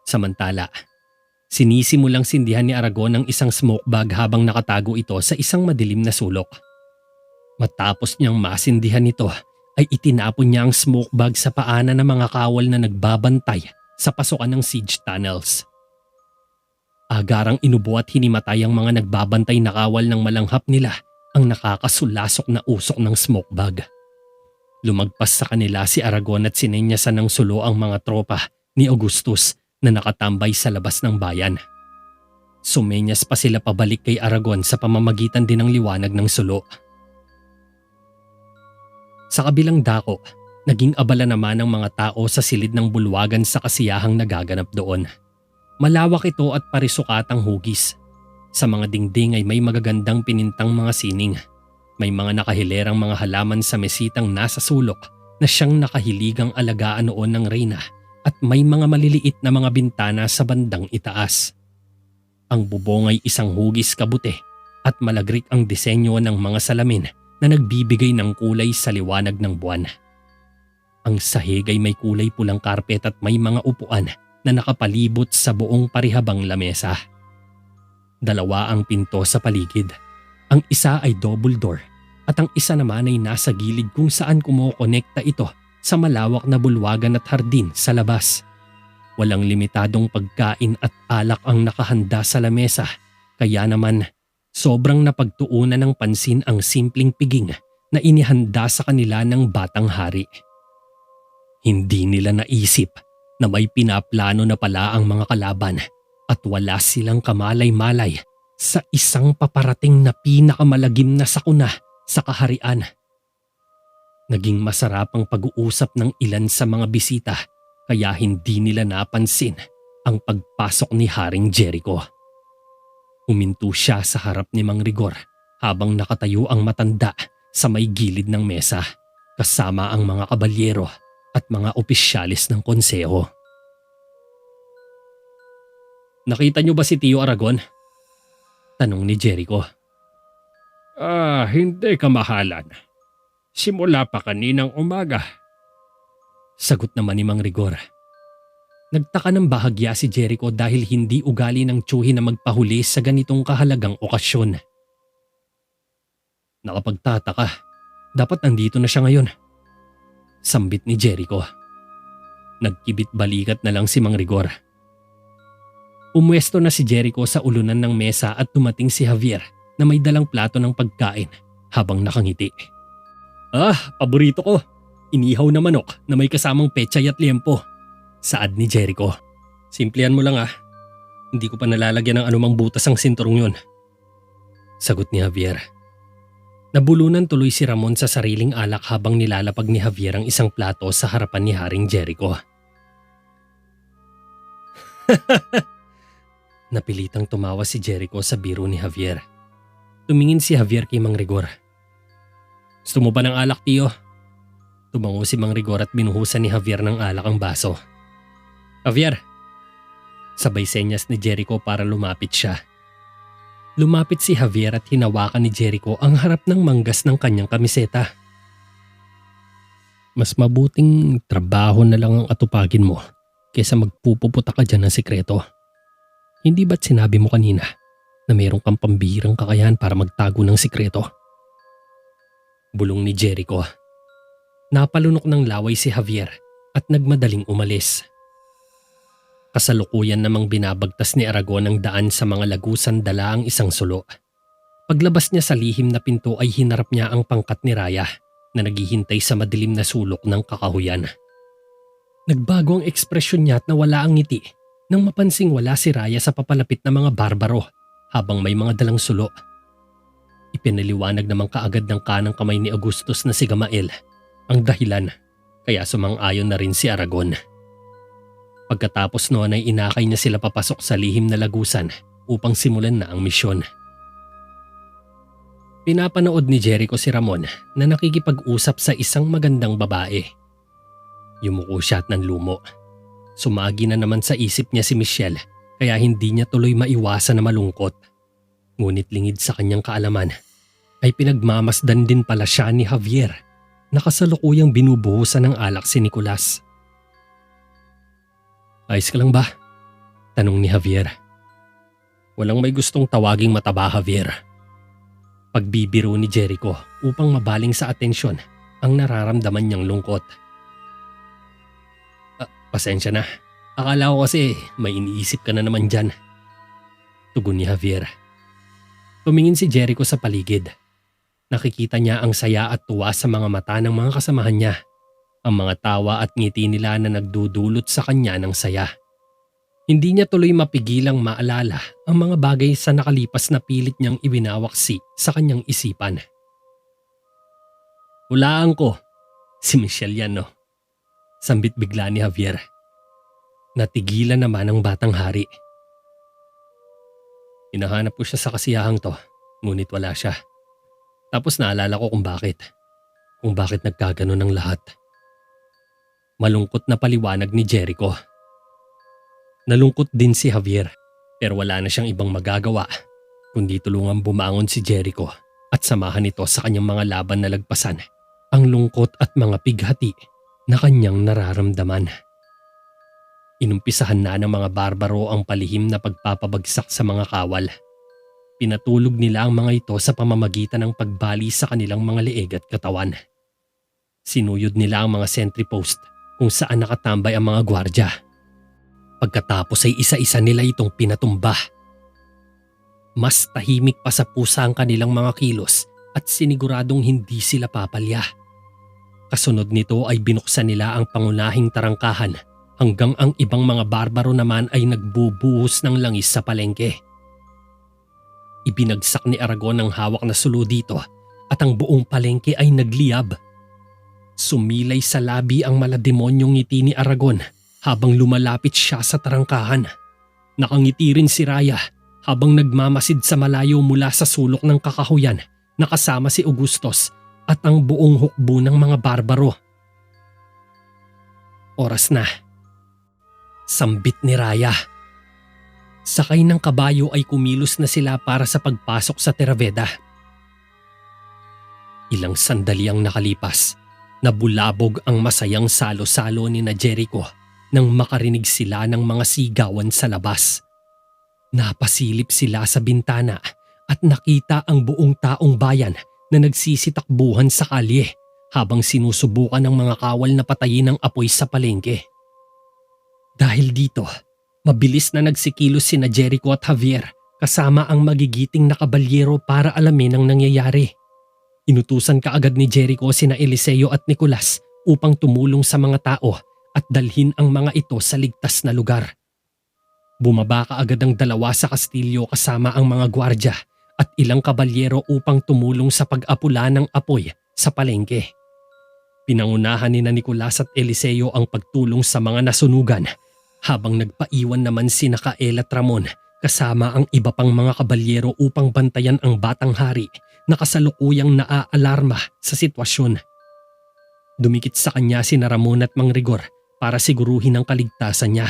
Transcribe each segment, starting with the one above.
Samantala, sinisimulang sindihan ni Aragon ang isang smoke bag habang nakatago ito sa isang madilim na sulok. Matapos niyang masindihan ito ay itinapon niya ang smoke bag sa paanan ng mga kawal na nagbabantay sa pasukan ng siege tunnels. Agarang inubo at hinimatay ang mga nagbabantay na kawal ng malanghap nila ang nakakasulasok na usok ng smoke bag. Lumagpas sa kanila si Aragon at sinenyasan ng sulo ang mga tropa ni Augustus na nakatambay sa labas ng bayan. Sumenyas pa sila pabalik kay Aragon sa pamamagitan din ng liwanag ng sulo. Sa kabilang dako, naging abala naman ang mga tao sa silid ng bulwagan sa kasiyahang nagaganap doon. Malawak ito at parisukatang hugis. Sa mga dingding ay may magagandang pinintang mga sining. May mga nakahilerang mga halaman sa mesitang nasa sulok na siyang nakahiligang alagaan noon ng reyna at may mga maliliit na mga bintana sa bandang itaas. Ang bubong ay isang hugis kabute at malagrik ang disenyo ng mga salamin na nagbibigay ng kulay sa liwanag ng buwan. Ang sahig ay may kulay pulang karpet at may mga upuan na nakapalibot sa buong parihabang lamesa. Dalawa ang pinto sa paligid. Ang isa ay double door at ang isa naman ay nasa gilid kung saan kumokonekta ito sa malawak na bulwagan at hardin sa labas. Walang limitadong pagkain at alak ang nakahanda sa lamesa, kaya naman sobrang napagtuunan ng pansin ang simpleng piging na inihanda sa kanila ng batang hari. Hindi nila naisip na may pinaplano na pala ang mga kalaban at wala silang kamalay-malay sa isang paparating na pinakamalagim na sakuna sa kaharian. Naging masarap ang pag-uusap ng ilan sa mga bisita kaya hindi nila napansin ang pagpasok ni Haring Jericho. Huminto siya sa harap ni Mang Rigor habang nakatayo ang matanda sa may gilid ng mesa kasama ang mga kabalyero at mga opisyalis ng konseho. "Nakita niyo ba si Tio Aragon?" tanong ni Jericho. Hindi kamahalan. Simula pa kaninang umaga." Sagot naman ni Mang Rigor. Nagtaka ng bahagya si Jericho dahil hindi ugali ng tiyuhin na magpahuli sa ganitong kahalagang okasyon. "Nakapagtataka, dapat nandito na siya ngayon," sambit ni Jericho. Nagkibit balikat na lang si Mang Rigor. Pumwesto na si Jericho sa ulunan ng mesa at dumating si Javier na may dalang plato ng pagkain habang nakangiti. Paborito ko. Inihaw na manok na may kasamang pechay at liempo," saad ni Jericho. "Simplihan mo lang Hindi ko pa nalalagyan ng anumang butas ang sinturong yun," sagot ni Javier. Nabulunan tuloy si Ramon sa sariling alak habang nilalapag ni Javier ang isang plato sa harapan ni Haring Jericho. Napilitang tumawa si Jericho sa biro ni Javier. Tumingin si Javier kay Mang Rigor. "Gusto mo ba ng alak, Tio?" Tumango si Mang Rigor at binuhusan ni Javier ng alak ang baso. "Javier!" Sabay senyas ni Jericho para lumapit siya. Lumapit si Javier at hinawakan ni Jericho ang harap ng manggas ng kanyang kamiseta. "Mas mabuting trabaho na lang ang atupagin mo kaysa magpupuputa ka dyan ng sikreto. Hindi ba't sinabi mo kanina na mayroong kang pambihirang kakayahan para magtago ng sikreto?" Bulong ni Jericho. Napalunok ng laway si Javier at nagmadaling umalis. Kasalukuyan namang binabagtas ni Aragon ang daan sa mga lagusan dala ang isang sulo. Paglabas niya sa lihim na pinto ay hinarap niya ang pangkat ni Raya na naghihintay sa madilim na sulok ng kakahuyan. Nagbago ang ekspresyon niya at nawala ang ngiti nang mapansing wala si Raya sa papalapit na mga barbaro habang may mga dalang sulo. Ipinaliwanag naman kaagad ng kanang kamay ni Augustus na si Gamael ang dahilan kaya sumang-ayon na rin si Aragon. Pagkatapos noon ay inakay niya sila papasok sa lihim na lagusan upang simulan na ang misyon. Pinapanood ni Jericho si Ramon na nakikipag-usap sa isang magandang babae. Yumuko siya at nanlumo. Sumagi na naman sa isip niya si Michelle kaya hindi niya tuloy maiwasan na malungkot. Ngunit lingid sa kanyang kaalaman ay pinagmamasdan din pala siya ni Javier na kasalukuyang binubuhusan ng alak si Nicolas. "Ayos ka lang ba?" Tanong ni Javier. Walang may gustong tawaging mataba, Javier. Pagbibiro ni Jericho upang mabaling sa atensyon ang nararamdaman niyang lungkot. Pasensya na. Akala ko kasi may iniisip ka na naman dyan. Tugon ni Javier. Tumingin si Jericho sa paligid. Nakikita niya ang saya at tuwa sa mga mata ng mga kasamahan niya. Ang mga tawa at ngiti nila na nagdudulot sa kanya ng saya. Hindi niya tuloy mapigilang maalala ang mga bagay sa nakalipas na pilit niyang ibinawaksi sa kanyang isipan. Hulaan ko, si Michelle yan, no? Sambit bigla ni Javier. Natigilan naman ang batang hari. Hinahanap ko siya sa kasiyahang to, ngunit wala siya. Tapos naalala ko kung bakit nagkaganon ang lahat. Malungkot na paliwanag ni Jericho. Nalungkot din si Javier, pero wala na siyang ibang magagawa kundi tulungang bumangon si Jericho at samahan ito sa kanyang mga laban na lagpasan ang lungkot at mga pighati na kanyang nararamdaman. Inumpisahan na ng mga barbaro ang palihim na pagpapabagsak sa mga kawal. Pinatulog nila ang mga ito sa pamamagitan ng pagbali sa kanilang mga leeg at katawan. Sinuyod nila ang mga sentry post kung saan nakatambay ang mga gwardya. Pagkatapos ay isa-isa nila itong pinatumba. Mas tahimik pa sa pusa ang kanilang mga kilos at siniguradong hindi sila papalya. Kasunod nito ay binuksan nila ang pangunahing tarangkahan hanggang ang ibang mga barbaro naman ay nagbubuhos ng langis sa palengke. Ibinagsak ni Aragon ang hawak na sulo dito at ang buong palengke ay nagliyab. Sumilay sa labi ang malademonyong ngiti ni Aragon habang lumalapit siya sa tarangkahan. Nakangiti rin si Raya habang nagmamasid sa malayo mula sa sulok ng kakahuyan na kasama si Augustus at ang buong hukbo ng mga barbaro. Oras na. Sambit ni Raya. Sakay ng kabayo ay kumilos na sila para sa pagpasok sa Terraveda. Ilang sandali ang nakalipas. Nabulabog ang masayang salo-salo ni na Jericho nang makarinig sila ng mga sigawan sa labas. Napasilip sila sa bintana at nakita ang buong taong bayan na nagsisitakbuhan sa kalye habang sinusubukan ng mga kawal na patayin ang apoy sa palengke. Dahil dito, mabilis na nagsikilos sina Jericho at Javier kasama ang magigiting na kabalyero para alamin ang nangyayari. Inutusan kaagad ni Jericho sina Eliseo at Nicolas upang tumulong sa mga tao at dalhin ang mga ito sa ligtas na lugar. Bumaba kaagad ang dalawa sa kastilyo kasama ang mga gwardya at ilang kabalyero upang tumulong sa pag-apula ng apoy sa palengke. Pinangunahan ni Nicolas at Eliseo ang pagtulong sa mga nasunugan habang nagpaiwan naman sina Kael at Ramon kasama ang iba pang mga kabalyero upang bantayan ang batang hari na kasalukuyang naaalarma sa sitwasyon. Dumikit sa kanya sina Ramon at Mang Rigor para siguruhin ang kaligtasan niya.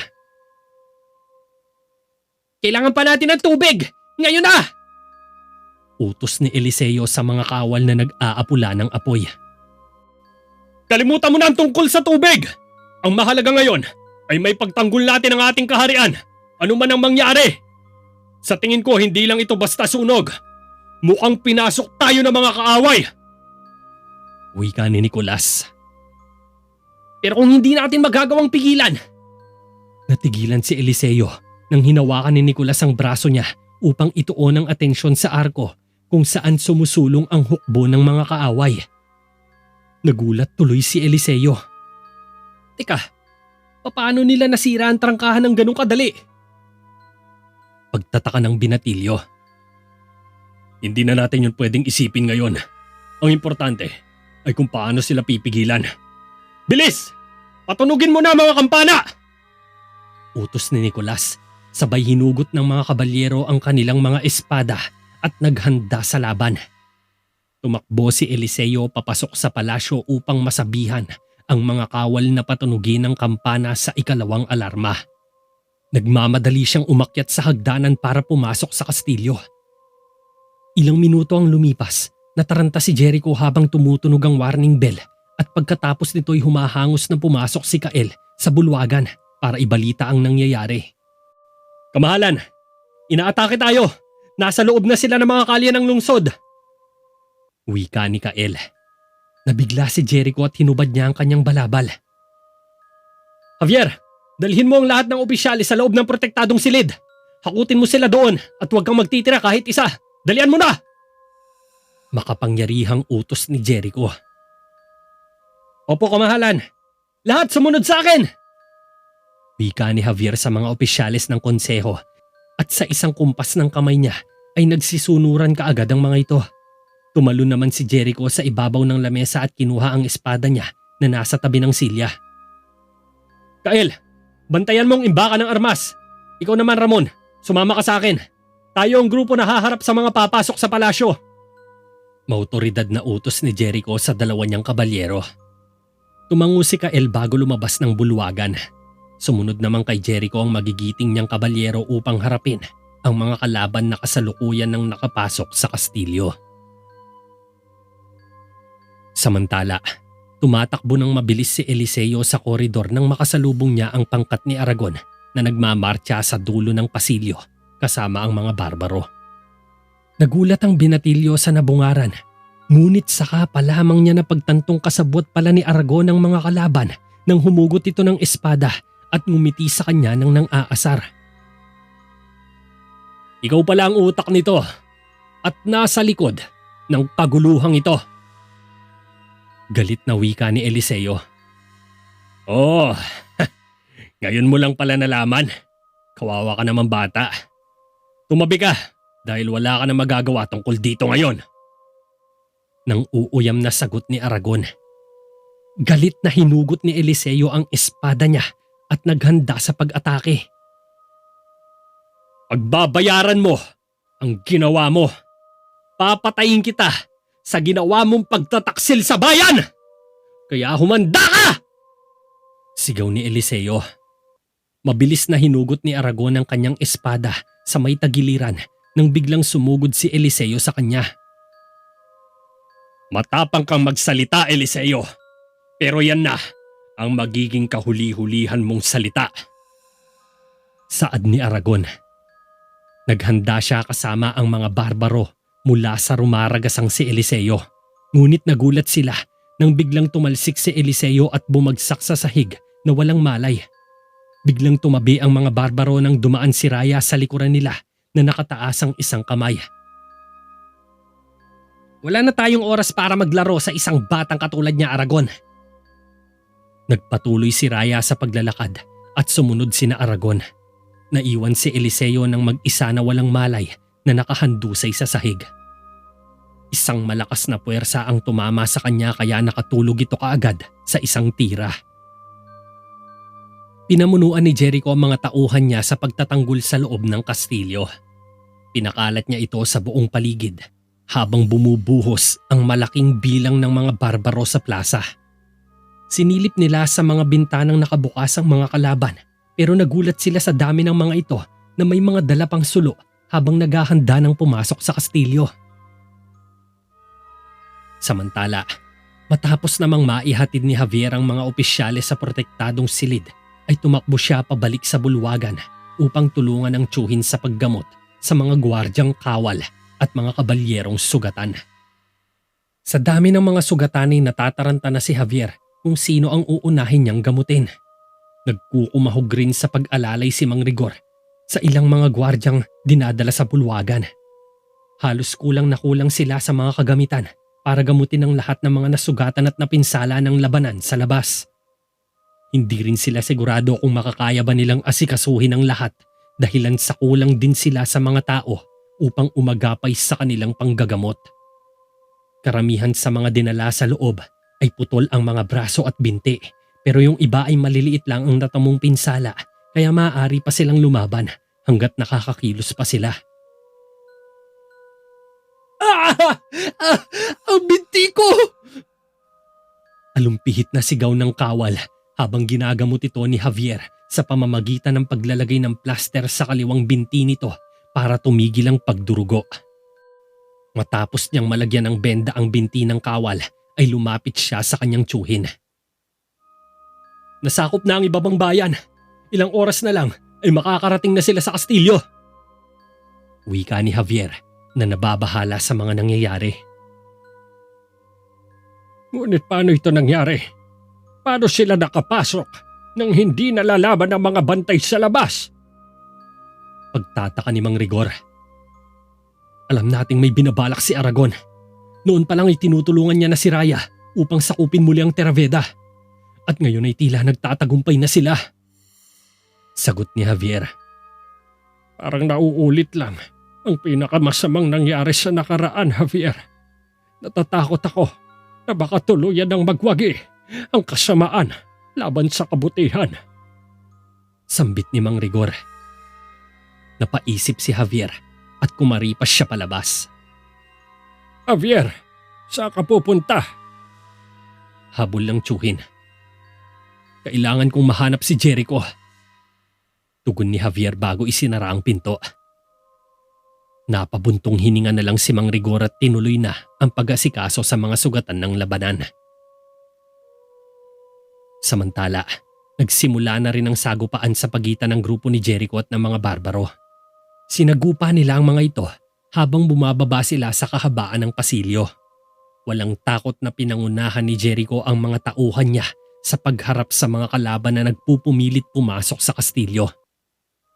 Kailangan pa natin ng tubig! Ngayon na! Utos ni Eliseo sa mga kawal na nag-aapula ng apoy. Kalimutan mo na ang tungkol sa tubig! Ang mahalaga ngayon ay may pagtanggol natin ang ating kaharian, ano man ang mangyari. Sa tingin ko hindi lang ito basta sunog. Mukhang pinasok tayo ng mga kaaway. Wika ni Nicolas. Pero kung hindi natin magagawang pigilan. Natigilan si Eliseo nang hinawakan ni Nicolas ang braso niya upang ituon ang atensyon sa arko kung saan sumusulong ang hukbo ng mga kaaway. Nagulat tuloy si Eliseo. Teka, paano nila nasira ang trangkahan ng ganong kadali? Pagtataka ng binatilyo. Hindi na natin yun pwedeng isipin ngayon. Ang importante ay kung paano sila pipigilan. Bilis! Patunugin mo na mga kampana! Utos ni Nicolas. Sabay hinugot ng mga kabalyero ang kanilang mga espada at naghanda sa laban. Tumakbo si Eliseo papasok sa palasyo upang masabihan ang mga kawal na patunugin ng kampana sa ikalawang alarma. Nagmamadali siyang umakyat sa hagdanan para pumasok sa kastilyo. Ilang minuto ang lumipas, nataranta si Jericho habang tumutunog ang warning bell at pagkatapos nito'y humahangos na pumasok si Kael sa bulwagan para ibalita ang nangyayari. Kamahalan, inaatake tayo. Nasa loob na sila ng mga kalye ng lungsod. Wika ni Kael. Nabigla si Jericho at hinubad niya ang kanyang balabal. Javier, dalhin mo ang lahat ng opisyalis sa loob ng protektadong silid. Hakutin mo sila doon at huwag kang magtitira kahit isa. Dalian mo na! Makapangyarihang utos ni Jericho. Opo, kamahalan. Lahat sumunod sa akin! Wika ni Javier sa mga opisyalis ng konseho at sa isang kumpas ng kamay niya ay nagsisunuran kaagad ang mga ito. Tumalon naman si Jericho sa ibabaw ng lamesa at kinuha ang espada niya na nasa tabi ng silya. Kael, bantayan mong imbaka ng armas. Ikaw naman Ramon, sumama ka sa akin. Tayo ang grupo na haharap sa mga papasok sa palasyo. Mautoridad na utos ni Jericho sa dalawa niyang kabalyero. Tumango si Kael bago lumabas ng bulwagan. Sumunod naman kay Jericho ang magigiting niyang kabalyero upang harapin ang mga kalaban na kasalukuyan ng nakapasok sa kastilyo. Samantala, tumatakbo ng mabilis si Eliseo sa koridor nang makasalubong niya ang pangkat ni Aragon na nagmamarcha sa dulo ng pasilyo kasama ang mga barbaro. Nagulat ang binatilyo sa nabungaran, ngunit saka pa lamang niya napagtantong kasabwat pala ni Aragon ang mga kalaban nang humugot ito ng espada at ngumiti sa kanya ng nang-aasar. Ikaw pala ang utak nito at nasa likod ng kaguluhang ito. Galit na wika ni Eliseo. Oh, ngayon mo lang pala nalaman. Kawawa ka naman bata. Tumabi ka dahil wala ka na magagawa tungkol dito ngayon. Nang uuyam na sagot ni Aragon. Galit na hinugot ni Eliseo ang espada niya at naghanda sa pag-atake. Pagbabayaran mo ang ginawa mo. Papatayin kita sa ginawa mong pagtataksil sa bayan! Kaya humanda ka! Sigaw ni Eliseo. Mabilis na hinugot ni Aragon ang kanyang espada sa may tagiliran nang biglang sumugod si Eliseo sa kanya. Matapang kang magsalita, Eliseo. Pero yan na ang magiging kahuli-hulihan mong salita. Saad ni Aragon. Naghanda siya kasama ang mga barbaro mula sa rumaragasang si Eliseo. Ngunit nagulat sila nang biglang tumalsik si Eliseo at bumagsak sa sahig na walang malay. Biglang tumabi ang mga barbaro nang dumaan si Raya sa likuran nila na nakataas ang isang kamay. Wala na tayong oras para maglaro sa isang batang katulad niya, Aragon. Nagpatuloy si Raya sa paglalakad at sumunod sina Aragon. Naiwan si Eliseo ng mag-isa na walang malay na nakahandusay sa sahig. Isang malakas na puwersa ang tumama sa kanya kaya nakatulog ito kaagad sa isang tira. Pinamunuan ni Jericho ang mga tauhan niya sa pagtatanggol sa loob ng kastilyo. Pinakalat niya ito sa buong paligid habang bumubuhos ang malaking bilang ng mga barbaro sa plaza. Sinilip nila sa mga bintanang nakabukas ang mga kalaban pero nagulat sila sa dami ng mga ito na may mga dala pang sulo habang naghahanda ng pumasok sa kastilyo. Samantala, matapos namang maihatid ni Javier ang mga opisyales sa protektadong silid ay tumakbo siya pabalik sa bulwagan upang tulungan ang tiyuhin sa paggamot sa mga gwardyang kawal at mga kabalyerong sugatan. Sa dami ng mga sugatan ay natataranta na si Javier kung sino ang uunahin niyang gamutin. Nagkukumahog rin sa pag-alalay si Mang Rigor sa ilang mga gwardyang dinadala sa bulwagan. Halos kulang na kulang sila sa mga kagamitan para gamutin ang lahat ng mga nasugatan at napinsala ng labanan sa labas. Hindi rin sila sigurado kung makakaya ba nilang asikasuhin ang lahat dahilan sa kulang din sila sa mga tao upang umagapay sa kanilang panggagamot. Karamihan sa mga dinala sa loob ay putol ang mga braso at binti pero yung iba ay maliliit lang ang natamong pinsala kaya maaari pa silang lumaban hanggat nakakakilos pa sila. Ang binti ko! Alumpihit na sigaw ng kawal habang ginagamot ito ni Javier sa pamamagitan ng paglalagay ng plaster sa kaliwang binti nito para tumigil ang pagdurugo. Matapos niyang malagyan ng benda ang binti ng kawal ay lumapit siya sa kanyang tiyuhin. Nasakop na ang ibabang bayan. Ilang oras na lang ay ay makakarating na sila sa kastilyo. Wika ni Javier na nababahala sa mga nangyayari. Ngunit paano ito nangyari? Paano sila nakapasok nang hindi nalalaban ang mga bantay sa labas? Pagtataka ni Mang Rigor. Alam nating may binabalak si Aragon. Noon pa lang ay tinutulungan niya na si Raya upang sakupin muli ang Terraveda. At ngayon ay tila nagtatagumpay na sila. Sagot ni Javier. Parang nauulit lang ang pinakamasamang nangyari sa nakaraan, Javier. Natatakot ako na baka tuluyan ng magwagi ang kasamaan laban sa kabutihan. Sambit ni Mang Rigor. Napaisip si Javier at kumaripas siya palabas. Javier, saan ka pupunta? Habol ng tsuhin. Kailangan kong mahanap si Jericho. Tugon ni Javier bago isinara ang pinto. Napabuntong hininga na lang si Mang Rigor at tinuloy na ang pag-asikaso sa mga sugatan ng labanan. Samantala, nagsimula na rin ang sagupaan sa pagitan ng grupo ni Jericho at ng mga barbaro. Sinagupa nila ang mga ito habang bumababa sila sa kahabaan ng pasilyo. Walang takot na pinangunahan ni Jericho ang mga tauhan niya sa pagharap sa mga kalaban na nagpupumilit pumasok sa kastilyo.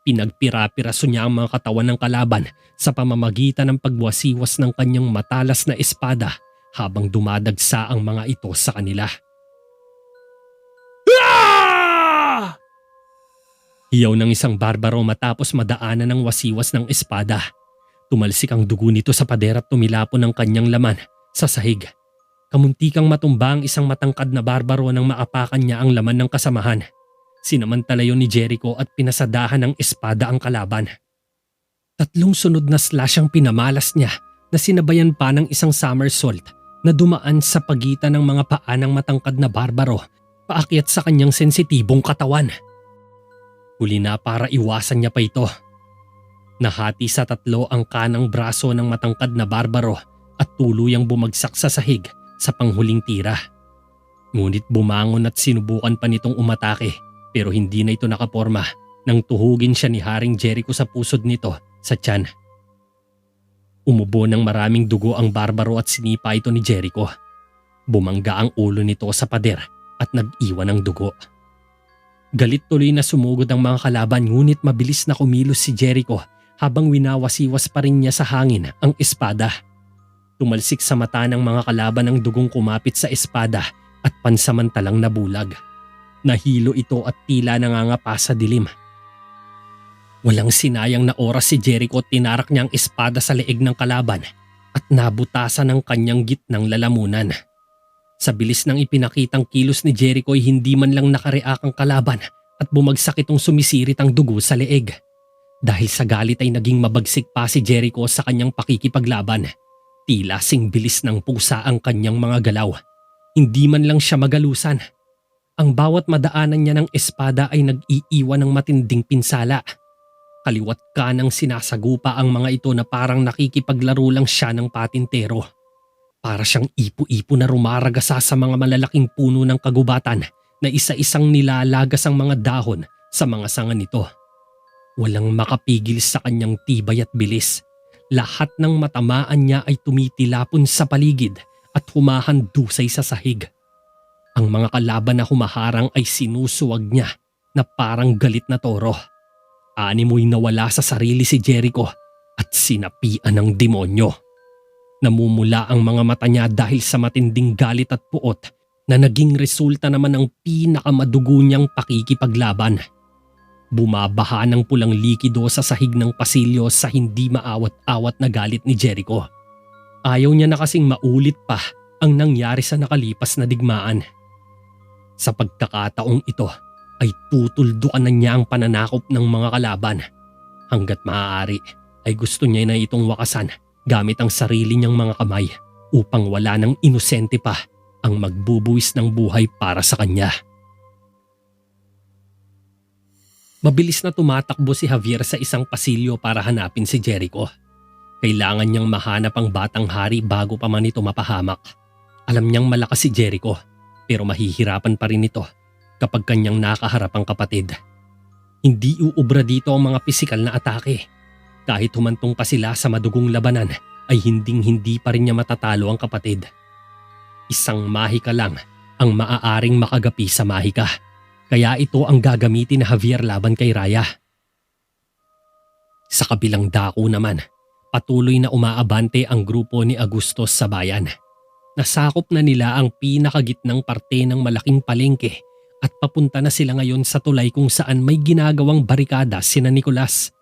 Pinagpira-piraso niya ang mga katawan ng kalaban sa pamamagitan ng pagwasiwas ng kanyang matalas na espada habang dumadagsa ang mga ito sa kanila. Hiyaw ng isang barbaro matapos madaanan ng wasiwas ng espada. Tumalsik ang dugo nito sa pader at tumilapon ang kanyang laman sa sahig. Kamuntikang matumba ang isang matangkad na barbaro nang maapakan niya ang laman ng kasamahan. Sinamantala yon ni Jericho at pinasadahan ng espada ang kalaban. 3 sunod na slash ang pinamalas niya na sinabayan pa ng isang somersault na dumaan sa pagitan ng mga paa ng matangkad na barbaro paakyat sa kanyang sensitibong katawan. Huli na para iwasan niya pa ito. Nahati sa 3 ang kanang braso ng matangkad na barbaro at tuluyang bumagsak sa sahig sa panghuling tira. Ngunit bumangon at sinubukan pa nitong umatake pero hindi na ito nakaporma nang tuhugin siya ni Haring Jericho sa pusod nito sa tiyan. Umubo ng maraming dugo ang barbaro at sinipa ito ni Jericho. Bumangga ang ulo nito sa pader at nag-iwan ng dugo. Galit tuloy na sumugod ang mga kalaban ngunit mabilis na kumilos si Jericho habang winawasiwas pa rin niya sa hangin ang espada. Tumalsik sa mata ng mga kalaban ang dugong kumapit sa espada at pansamantalang nabulag. Nahilo ito at tila nangangapa sa dilim. Walang sinayang na oras si Jericho at tinarak niya ang espada sa leeg ng kalaban at nabutasan ng kanyang gitnang lalamunan. Sa bilis ng ipinakitang kilos ni Jericho ay hindi man lang nakareak ang kalaban at bumagsak itong sumisirit ang dugo sa leeg. Dahil sa galit ay naging mabagsik pa si Jericho sa kanyang pakikipaglaban. Tila sing bilis ng pusa ang kanyang mga galaw. Hindi man lang siya magalusan. Ang bawat madaanan niya ng espada ay nag-iiwan ng matinding pinsala. Kaliwat kanang sinasagupa ang mga ito na parang nakikipaglaro lang siya ng patintero. Para siyang ipo-ipo na rumaragasa sa mga malalaking puno ng kagubatan na isa-isang nilalagas ang mga dahon sa mga sanga nito. Walang makapigil sa kanyang tibay at bilis. Lahat ng matamaan niya ay tumitilapon sa paligid at humahandusay sa sahig. Ang mga kalaban na humaharang ay sinusuwag niya na parang galit na toro. Animoy nawala sa sarili si Jericho at sinapian ng demonyo. Namumula ang mga mata niya dahil sa matinding galit at puot na naging resulta naman ng pinakamadugo niyang pakikipaglaban. Bumabaha ng pulang likido sa sahig ng pasilyo sa hindi maawat-awat na galit ni Jericho. Ayaw niya na kasing maulit pa ang nangyari sa nakalipas na digmaan. Sa pagkakataong ito ay tutuldukan na niya ang pananakop ng mga kalaban. Hanggat maaari ay gusto niya na itong wakasan gamit ang sarili niyang mga kamay upang wala ng inosente pa ang magbubuwis ng buhay para sa kanya. Mabilis na tumatakbo si Javier sa isang pasilyo para hanapin si Jericho. Kailangan niyang mahanap ang batang hari bago pa man ito mapahamak. Alam niyang malakas si Jericho pero mahihirapan pa rin ito kapag kanyang nakaharap ang kapatid. Hindi uubra dito ang mga pisikal na atake. Kahit humantong pa sila sa madugong labanan ay hinding-hindi pa rin niya matatalo ang kapatid. Isang mahika lang ang maaaring makagapi sa mahika. Kaya ito ang gagamitin ni Javier laban kay Raya. Sa kabilang dako naman, patuloy na umaabante ang grupo ni Agustos sa bayan. Nasakop na nila ang pinakagitnang parte ng malaking palengke at papunta na sila ngayon sa tulay kung saan may ginagawang barikada sina Nicolas.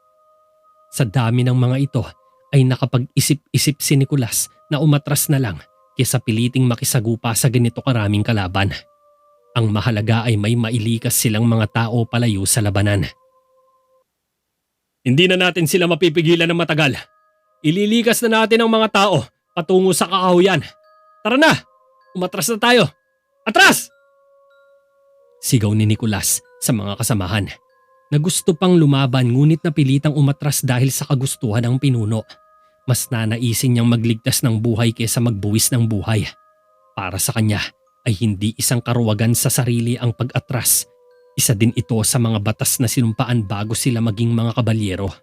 Sa dami ng mga ito ay nakapag-isip-isip si Nicolas na umatras na lang kaysa piliting makisagupa sa ganito karaming kalaban. Ang mahalaga ay may mailikas silang mga tao palayo sa labanan. Hindi na natin sila mapipigilan ng matagal. Ililikas na natin ang mga tao patungo sa kakahuyan. Tara na! Umatras na tayo! Atras! Sigaw ni Nicolas sa mga kasamahan na gusto pang lumaban ngunit napilitang umatras dahil sa kagustuhan ng pinuno. Mas nanaisin niyang magligtas ng buhay kaysa magbuwis ng buhay. Para sa kanya ay hindi isang karuwagan sa sarili ang pag-atras. Isa din ito sa mga batas na sinumpaan bago sila maging mga kabalyero.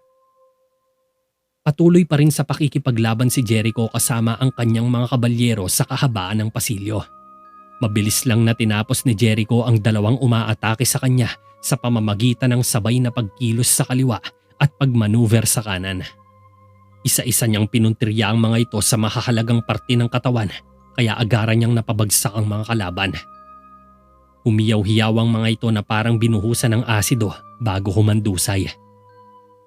Patuloy pa rin sa pakikipaglaban si Jericho kasama ang kanyang mga kabalyero sa kahabaan ng pasilyo. Mabilis lang na tinapos ni Jericho ang dalawang umaatake sa kanya sa pamamagitan ng sabay na pagkilos sa kaliwa at pagmaneuver sa kanan. Isa-isa niyang pinuntirya ang mga ito sa mahahalagang parte ng katawan kaya agaran niyang napabagsak ang mga kalaban. Humiyaw-hiyaw ang mga ito na parang binuhusan ng asido bago humandusay.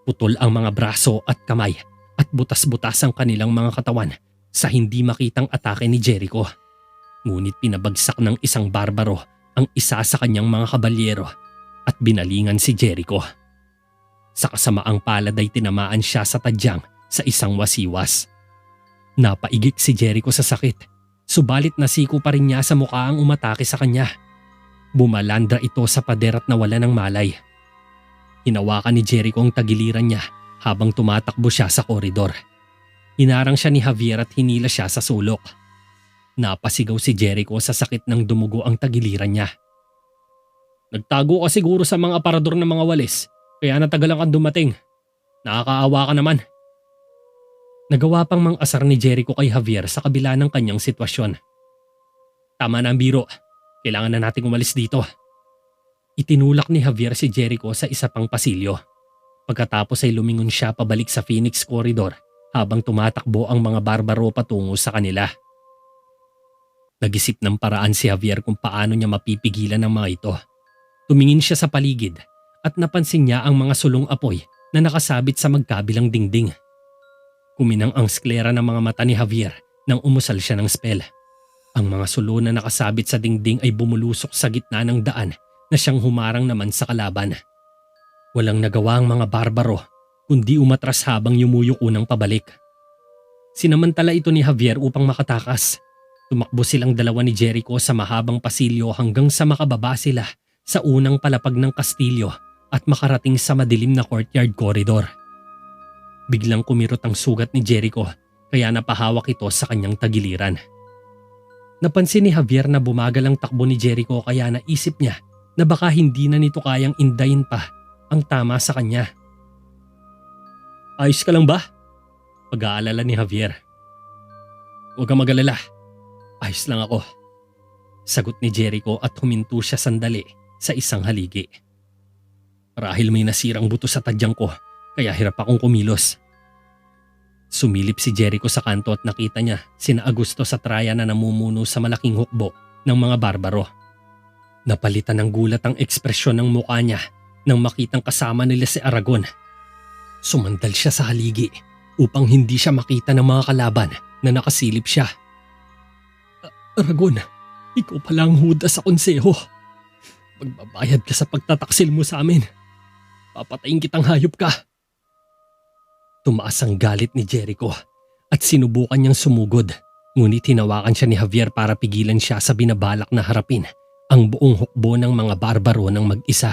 Putol ang mga braso at kamay at butas-butas ang kanilang mga katawan sa hindi makitang atake ni Jericho. Ngunit pinabagsak ng isang barbaro ang isa sa kanyang mga kabalyero at binalingan si Jericho. Sa kasamaang palad ay tinamaan siya sa tadyang sa isang wasiwas. Napaigik si Jericho sa sakit, subalit nasiko pa rin niya sa mukha ang umatake sa kanya. Bumalandra ito sa pader at nawala ng malay. Hinawakan ni Jericho ang tagiliran niya habang tumatakbo siya sa koridor. Hinarang siya ni Javier at hinila siya sa sulok. Napasigaw si Jericho sa sakit ng dumugo ang tagiliran niya. Nagtago ka siguro sa mga aparador ng mga walis, kaya natagalan kang dumating. Nakakaawa ka naman. Nagawa pang mang-asar ni Jericho kay Javier sa kabila ng kanyang sitwasyon. Tama na ang biro. Kailangan na nating umalis dito. Itinulak ni Javier si Jericho sa isa pang pasilyo. Pagkatapos ay lumingon siya pabalik sa Phoenix Corridor habang tumatakbo ang mga barbaro patungo sa kanila. Nag-isip ng paraan si Javier kung paano niya mapipigilan ang mga ito. Tumingin siya sa paligid at napansin niya ang mga sulong apoy na nakasabit sa magkabilang dingding. Kuminang ang sklera ng mga mata ni Javier nang umusal siya ng spell. Ang mga sulo na nakasabit sa dingding ay bumulusok sa gitna ng daan na siyang humarang naman sa kalaban. Walang nagawa ang mga barbaro kundi umatras habang yumuyuko ng pabalik. Sinamantala ito ni Javier upang makatakas. Tumakbo silang dalawa ni Jericho sa mahabang pasilyo hanggang sa makababa sila sa unang palapag ng kastilyo at makarating sa madilim na courtyard corridor. Biglang kumirot ang sugat ni Jericho kaya napahawak ito sa kanyang tagiliran. Napansin ni Javier na bumagal ang takbo ni Jericho kaya naisip niya na baka hindi na nito kayang indayin pa ang tama sa kanya. Ayos ka lang ba? Pag-aalala ni Javier. Huwag kang mag-alala. Ayos lang ako. Sagot ni Jericho at huminto siya sandali sa isang haligi. Marahil may nasirang buto sa tadyang ko kaya hirap akong kumilos. Sumilip si Jericho sa kanto at nakita niya sina Agustos at Raya na namumuno sa malaking hukbo ng mga barbaro. Napalitan ng gulat ang ekspresyon ng mukha niya nang makitang kasama nila si Aragon. Sumandal siya sa haligi upang hindi siya makita ng mga kalaban na nakasilip siya. Aragon, ikaw pala ang huda sa konseho. Magbabayad ka sa pagtataksil mo sa amin. Papatayin kitang hayop ka. Tumaas ang galit ni Jericho at sinubukan niyang sumugod. Ngunit hinawakan siya ni Javier para pigilan siya sa binabalak na harapin ang buong hukbo ng mga barbaro ng mag-isa.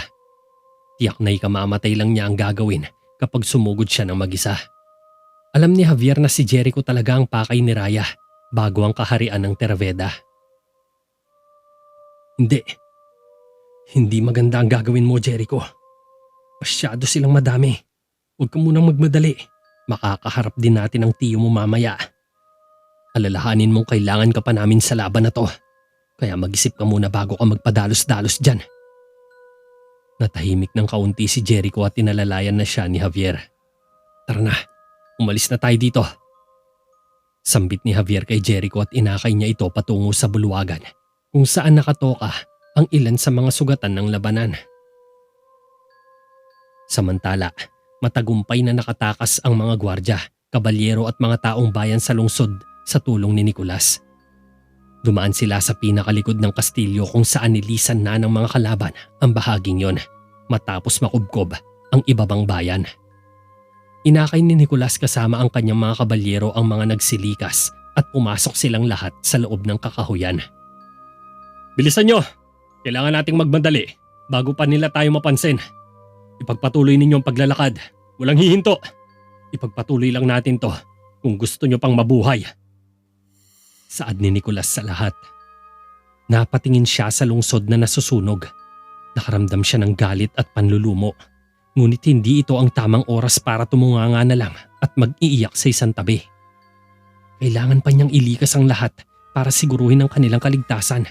Tiyak na ikamamatay lang niya ang gagawin kapag sumugod siya ng mag-isa. Alam ni Javier na si Jericho talaga ang pakay ni Raya bago ang kaharian ng Terveda. Hindi maganda ang gagawin mo, Jericho. Masyado silang madami. Huwag ka munang magmadali. Makakaharap din natin ang tiyo mo mamaya. Alalahanin mong kailangan ka pa namin sa laban na to. Kaya mag-isip ka muna bago ka magpadalos-dalos dyan. Natahimik ng kaunti si Jericho at tinalalayan na siya ni Javier. Tara na, umalis na tayo dito. Sambit ni Javier kay Jericho at inakay niya ito patungo sa bulwagan kung saan nakatoka ang ilan sa mga sugatan ng labanan. Samantala, matagumpay na nakatakas ang mga gwardya, kabalyero at mga taong bayan sa lungsod sa tulong ni Nicolas. Dumaan sila sa pinakalikod ng kastilyo kung saan nilisan na ng mga kalaban ang bahaging yon matapos makubkob ang ibabang bayan. Inakay ni Nicolas kasama ang kanyang mga kabalyero ang mga nagsilikas at pumasok silang lahat sa loob ng kakahuyan. Bilisan nyo! Kailangan nating magmadali bago pa nila tayo mapansin. Ipagpatuloy ninyo ang paglalakad. Walang hihinto. Ipagpatuloy lang natin to kung gusto nyo pang mabuhay. Saad ni Nicolas sa lahat. Napatingin siya sa lungsod na nasusunog. Nakaramdam siya ng galit at panlulumo. Ngunit hindi ito ang tamang oras para tumunganga na lang at mag-iiyak sa isang tabi. Kailangan pa niyang ilikas ang lahat para siguruhin ang kanilang kaligtasan.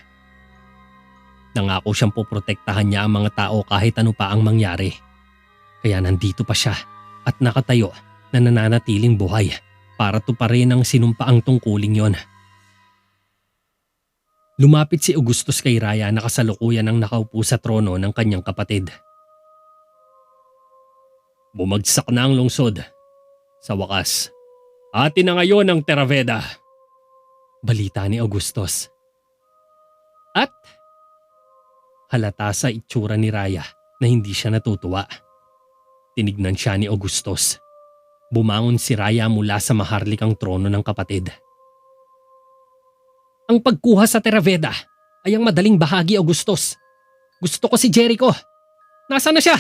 Nangako siyang poprotektahan niya ang mga tao kahit ano pa ang mangyari. Kaya nandito pa siya at nakatayo na nananatiling buhay para tuparin ang sinumpaang tungkuling yon. Lumapit si Augustus kay Raya na kasalukuyan ang nakaupo sa trono ng kanyang kapatid. Bumagsak na ang lungsod. Sa wakas, atin na ngayon ang Terraveda. Balita ni Augustus. At halata sa itsura ni Raya na hindi siya natutuwa. Tinignan siya ni Augustus. Bumangon si Raya mula sa maharlikang trono ng kapatid. Ang pagkuha sa Terraveda ay ang madaling bahagi, Augustus. Gusto ko si Jericho. Nasaan na siya?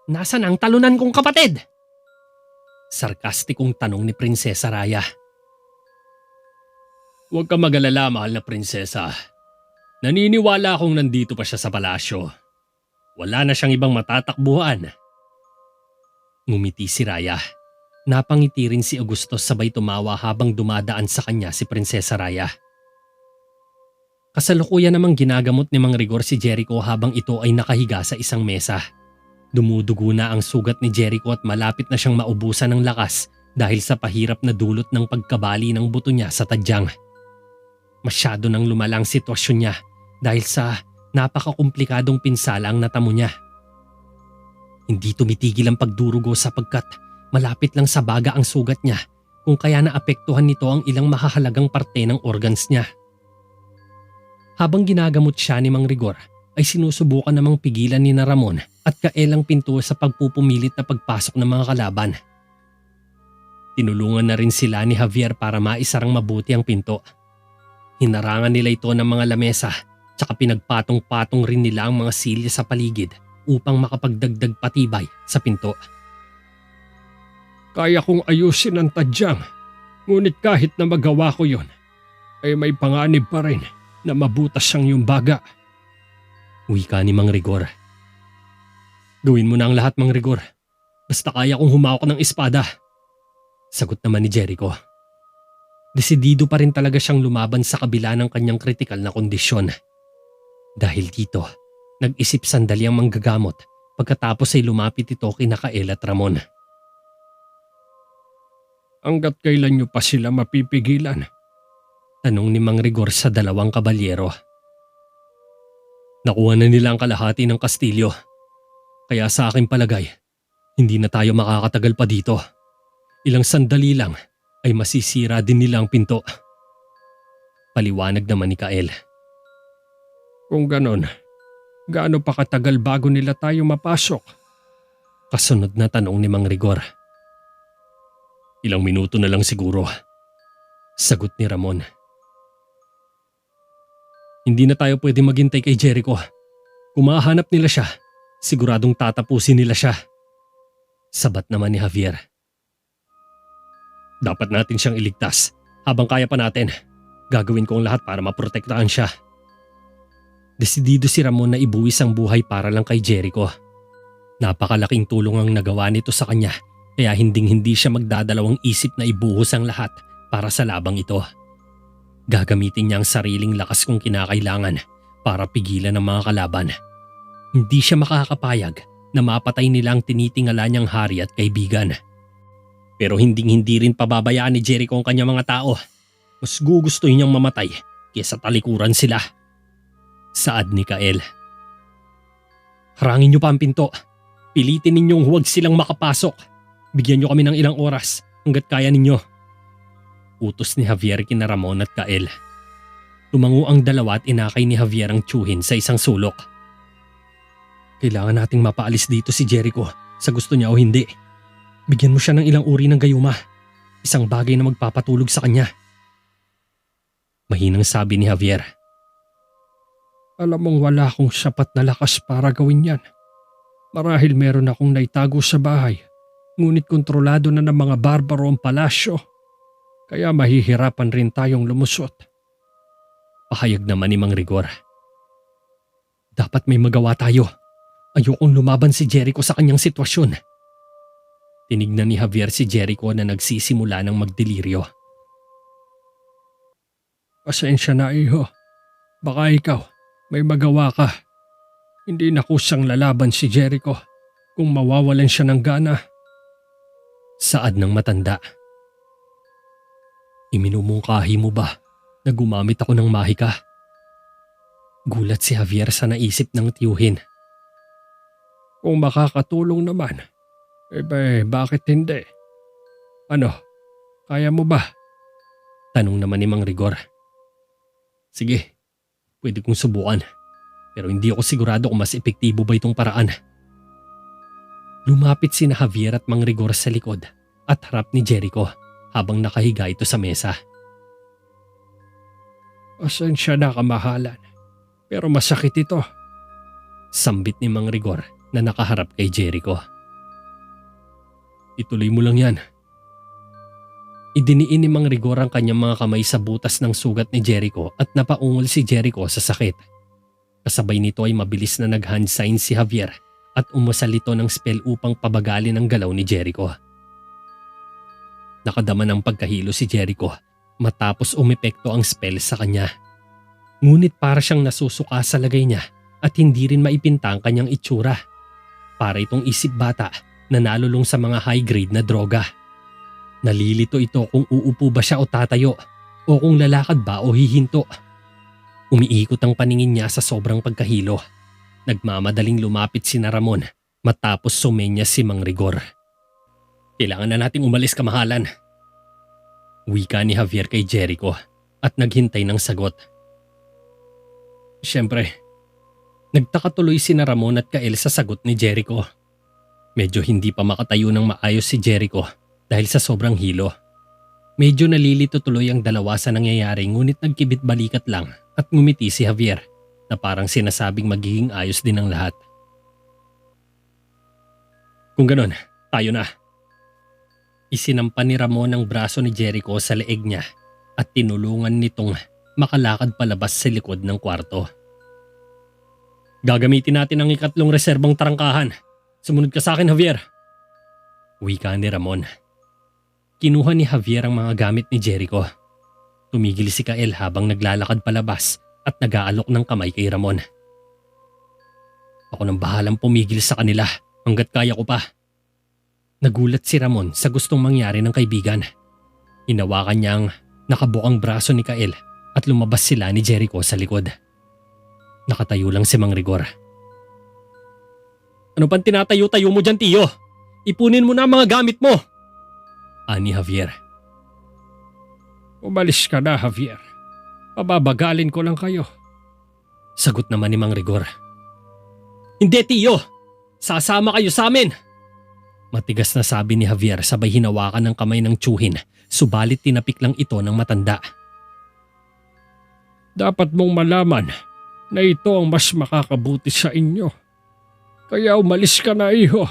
Nasaan ang talunan kong kapatid? Sarkastikong tanong ni Prinsesa Raya. Huwag ka mag-alala, mahal na prinsesa. Naniniwala akong nandito pa siya sa palasyo. Wala na siyang ibang matatakbuhan. Ngumiti si Raya. Napangiti rin si Augustus sabay tumawa habang dumadaan sa kanya si Prinsesa Raya. Kasalukuyan namang ginagamot ni Mang Rigor si Jericho habang ito ay nakahiga sa isang mesa. Dumudugo na ang sugat ni Jericho at malapit na siyang maubusan ng lakas dahil sa pahirap na dulot ng pagkabali ng buto niya sa tadyang. Masyado nang lumala ang sitwasyon niya dahil sa napakakomplikadong pinsala ang natamo niya. Hindi tumitigil ang pagdurugo sapagkat malapit lang sa baga ang sugat niya kung kaya naapektuhan nito ang ilang mahahalagang parte ng organs niya. Habang ginagamot siya ni Mang Rigor ay sinusubukan namang pigilan ni Ramon at kaelang pinto sa pagpupumilit na pagpasok ng mga kalaban. Tinulungan na rin sila ni Javier para maisarang mabuti ang pinto. Hinarangan nila ito ng mga lamesa tsaka pinagpatong-patong rin nila ang mga silya sa paligid upang makapagdagdag patibay sa pinto. Kaya kong ayusin ang tadyang, ngunit kahit na magawa ko yon, ay may panganib pa rin na mabutas siyang yung baga. Wika ni Mang Rigor. Gawin mo na ang lahat, Mang Rigor. Basta kaya kong humawak ng espada. Sagot naman ni Jericho. Desidido pa rin talaga siyang lumaban sa kabila ng kanyang kritikal na kondisyon. Dahil dito, nag-isip sandali ang manggagamot pagkatapos ay lumapit ito kina Kael at Ramon. Hanggat kailan niyo pa sila mapipigilan? Tanong ni Mang Rigor sa dalawang kabalyero. Nakuha na nila ang kalahati ng kastilyo. Kaya sa aking palagay, hindi na tayo makakatagal pa dito. Ilang sandali lang ay masisira din nila ang pinto. Paliwanag naman ni Kael. Kung ganon, gaano pa katagal bago nila tayo mapasok? Kasunod na tanong ni Mang Rigor. Ilang minuto na lang siguro. Sagot ni Ramon. Hindi na tayo pwede maghintay kay Jericho. Kung mahanap nila siya, siguradong tatapusin nila siya. Sabat naman ni Javier. Dapat natin siyang iligtas. Habang kaya pa natin, gagawin ko ang lahat para maprotektahan siya. Desidido si Ramon na ibuwis ang buhay para lang kay Jericho. Napakalaking tulong ang nagawa nito sa kanya kaya hinding-hindi siya magdadalawang isip na ibuhos ang lahat para sa labang ito. Gagamitin niya ang sariling lakas kung kinakailangan para pigilan ang mga kalaban. Hindi siya makakapayag na mapatay nila ang tinitingala niyang hari at kaibigan. Pero hinding-hindi rin pababayaan ni Jericho ang kanyang mga tao. Mas gugustuhin niyang mamatay kaysa talikuran sila. Saad ni Kael. Harangin niyo pa ang pinto. Pilitin ninyong huwag silang makapasok. Bigyan niyo kami ng ilang oras hanggat kaya ninyo. Utos ni Javier kina Ramon at Kael. Tumango ang dalawa at inakay ni Javier ang tiyuhin sa isang sulok. Kailangan nating mapaalis dito si Jericho sa gusto niya o hindi. Bigyan mo siya ng ilang uri ng gayuma. Isang bagay na magpapatulog sa kanya. Mahinang sabi ni Javier. Alam mong wala akong sapat na lakas para gawin yan. Marahil meron akong naitago sa bahay, ngunit kontrolado na ng mga barbaro ang palasyo. Kaya mahihirapan rin tayong lumusot. Pahayag naman ni Mang Rigor. Dapat may magawa tayo. Ayokong lumaban si Jericho sa kanyang sitwasyon. Tinignan ni Javier si Jericho na nagsisimula ng magdeliryo. Pasensya na iho. Baka ikaw, may magawa ka. Hindi na kusang lalaban si Jericho kung mawawalan siya ng gana. Saad ng matanda. Iminumungkahi mo ba na gumamit ako ng mahika? Gulat si Javier sa naisip ng tiyuhin. Kung makakatulong naman, bakit hindi? Ano, kaya mo ba? Tanong naman ni Mang Rigor. Sige, pwede kong subukan. Pero hindi ako sigurado kung mas epektibo ba itong paraan. Lumapit sina Javier at Mang Rigor sa likod at harap ni Jericho habang nakahiga ito sa mesa. Pasensya na kamahalan, pero masakit ito. Sambit ni Mang Rigor na nakaharap kay Jericho. Ituloy mo lang yan. Idiniin ni Mang Rigor ang kanyang mga kamay sa butas ng sugat ni Jericho at napaungol si Jericho sa sakit. Kasabay nito ay mabilis na nag-hand sign si Javier at umusal ito ng spell upang pabagalin ang galaw ni Jericho. Nakadama ng pagkahilo si Jericho matapos umepekto ang spell sa kanya. Ngunit para siyang nasusuka sa lagay niya at hindi rin maipinta ang kanyang itsura. Para itong isip bata na nalulong sa mga high-grade na droga. Nalilito ito kung uupo ba siya o tatayo o kung lalakad ba o hihinto. Umiikot ang paningin niya sa sobrang pagkahilo. Nagmamadaling lumapit si Ramon matapos sumenya si Mang Rigor. Kailangan na nating umalis kamahalan. Wika ni Javier kay Jericho at naghintay ng sagot. Siyempre, nagtaka tuloy si Ramon at Kael sa sagot ni Jericho. Medyo hindi pa makatayo ng maayos si Jericho dahil sa sobrang hilo. Medyo nalilito tuloy ang dalawa sa nangyayari ngunit nagkibit balikat lang at ngumiti si Javier na parang sinasabing magiging ayos din ang lahat. Kung ganon, tayo na. Isinampa ni Ramon ang braso ni Jericho sa leeg niya at tinulungan nitong makalakad palabas sa likod ng kwarto. Gagamitin natin ang ikatlong reserbang tarangkahan. Sumunod ka sa akin, Javier. Wika ni Ramon. Kinuha ni Javier ang mga gamit ni Jericho. Tumigil si Kael habang naglalakad palabas at nag-aalok ng kamay kay Ramon. Ako nang bahalang pumigil sa kanila hanggat kaya ko pa. Nagulat si Ramon sa gustong mangyari ng kaibigan. Hinawakan niyang nakabukang braso ni Kael at lumabas sila ni Jericho sa likod. Nakatayo lang si Mang Rigor. Ano pang tinatayo-tayo mo dyan, Tiyo? Ipunin mo na ang mga gamit mo! Ani Javier. Umalis ka na, Javier. Pababagalin ko lang kayo. Sagot naman ni Mang Rigor. Hindi, Tiyo! Sasama kayo sa amin! Matigas na sabi ni Javier sabay hinawakan ng kamay ng tiyuhin, subalit tinapik lang ito ng matanda. Dapat mong malaman na ito ang mas makakabuti sa inyo. Kaya umalis ka na, iho,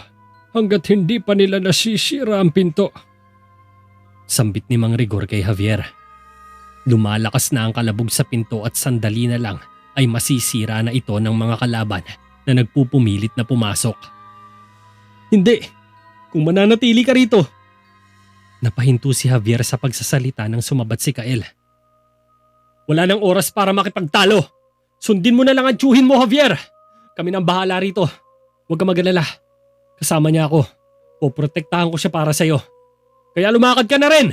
hanggat hindi pa nila nasisira ang pinto. Sambit ni Mang Rigor kay Javier. Lumalakas na ang kalabog sa pinto at sandali na lang ay masisira na ito ng mga kalaban na nagpupumilit na pumasok. Hindi! Kung mananatili ka rito, Napahinto si Javier sa pagsasalita nang sumabat si Kael. wala nang oras para makipagtalo. Sundin mo na lang ang tiyuhin mo, Javier. Kami nang bahala rito. Huwag ka mag-alala. Kasama niya ako. Poprotektahan ko siya para sa'yo. Kaya lumakad ka na rin!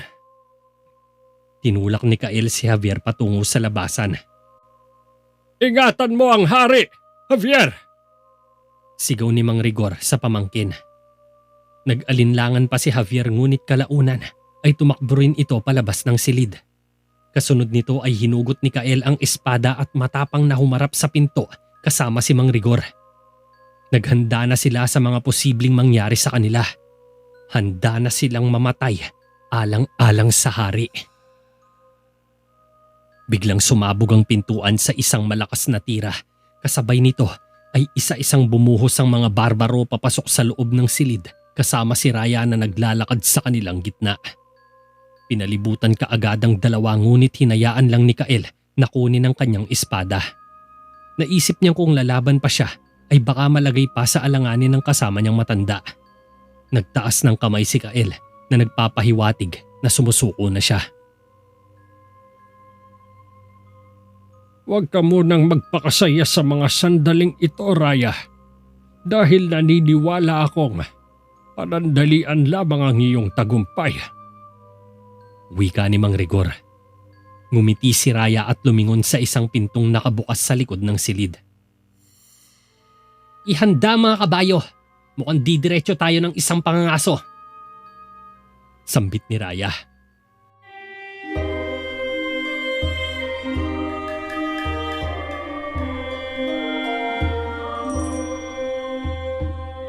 Tinulak ni Kael si Javier patungo sa labasan. Ingatan mo ang hari, Javier! Sigaw ni Mang Rigor sa pamangkin. Nag-alinlangan pa si Javier ngunit kalaunan ay tumakbo rin ito palabas ng silid. Kasunod nito ay hinugot ni Kael ang espada at matapang na humarap sa pinto kasama si Mang Rigor. Naghanda na sila sa mga posibleng mangyari sa kanila. Handa na silang mamatay alang-alang sa hari. Biglang sumabog ang pintuan sa isang malakas na tira. Kasabay nito ay isa-isang bumuhos ang mga barbaro papasok sa loob ng silid kasama si Raya na naglalakad sa kanilang gitna. Pinalibutan kaagad ang dalawa ngunit hinayaan lang ni Kael na kunin ang kanyang espada. Naisip niyang kung lalaban pa siya ay baka malagay pa sa alanganin ng kasama niyang matanda. Nagtaas ng kamay si Kael na nagpapahiwatig na sumusuko na siya. Huwag ka munang magpakasaya sa mga sandaling ito, Raya. Dahil naniniwala akong panandalian lamang ang iyong tagumpay. Wika ni Mang Rigor. Ngumiti si Raya at lumingon sa isang pintong nakabukas sa likod ng silid. Ihanda mga kabayo. Mukhang didiretso tayo ng isang pangangaso. Sambit ni Raya.